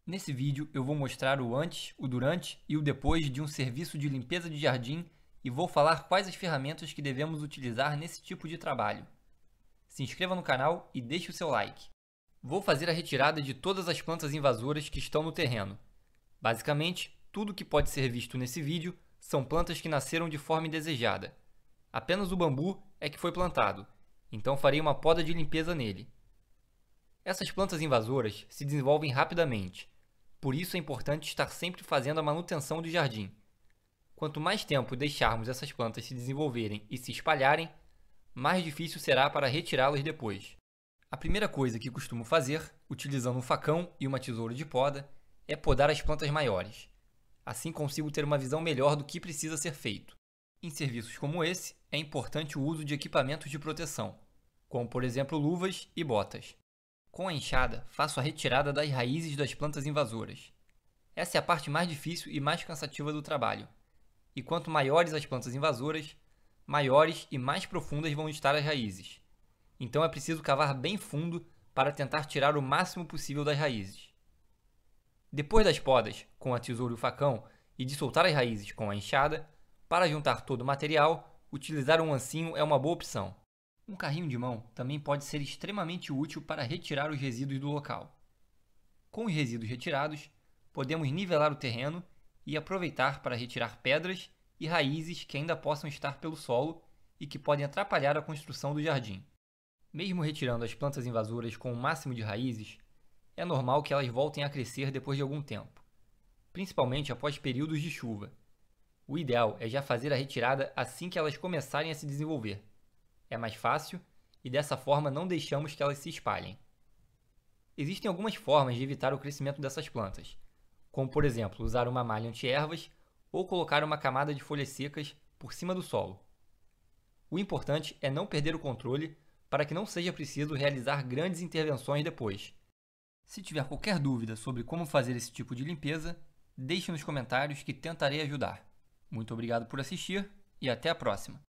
Nesse vídeo eu vou mostrar o antes, o durante e o depois de um serviço de limpeza de jardim e vou falar quais as ferramentas que devemos utilizar nesse tipo de trabalho. Se inscreva no canal e deixe o seu like. Vou fazer a retirada de todas as plantas invasoras que estão no terreno. Basicamente, tudo que pode ser visto nesse vídeo são plantas que nasceram de forma indesejada. Apenas o bambu é que foi plantado, então farei uma poda de limpeza nele. Essas plantas invasoras se desenvolvem rapidamente, por isso é importante estar sempre fazendo a manutenção do jardim. Quanto mais tempo deixarmos essas plantas se desenvolverem e se espalharem, mais difícil será para retirá-las depois. A primeira coisa que costumo fazer, utilizando um facão e uma tesoura de poda, é podar as plantas maiores. Assim consigo ter uma visão melhor do que precisa ser feito. Em serviços como esse, é importante o uso de equipamentos de proteção, como por exemplo luvas e botas. Com a enxada, faço a retirada das raízes das plantas invasoras. Essa é a parte mais difícil e mais cansativa do trabalho. E quanto maiores as plantas invasoras, maiores e mais profundas vão estar as raízes. Então é preciso cavar bem fundo para tentar tirar o máximo possível das raízes. Depois das podas, com a tesoura e o facão, e de soltar as raízes com a enxada, para juntar todo o material, utilizar um ancinho é uma boa opção. Um carrinho de mão também pode ser extremamente útil para retirar os resíduos do local. Com os resíduos retirados, podemos nivelar o terreno e aproveitar para retirar pedras e raízes que ainda possam estar pelo solo e que podem atrapalhar a construção do jardim. Mesmo retirando as plantas invasoras com o máximo de raízes, é normal que elas voltem a crescer depois de algum tempo, principalmente após períodos de chuva. O ideal é já fazer a retirada assim que elas começarem a se desenvolver. É mais fácil e dessa forma não deixamos que elas se espalhem. Existem algumas formas de evitar o crescimento dessas plantas, como por exemplo usar uma malha anti-ervas ou colocar uma camada de folhas secas por cima do solo. O importante é não perder o controle para que não seja preciso realizar grandes intervenções depois. Se tiver qualquer dúvida sobre como fazer esse tipo de limpeza, deixe nos comentários que tentarei ajudar. Muito obrigado por assistir e até a próxima!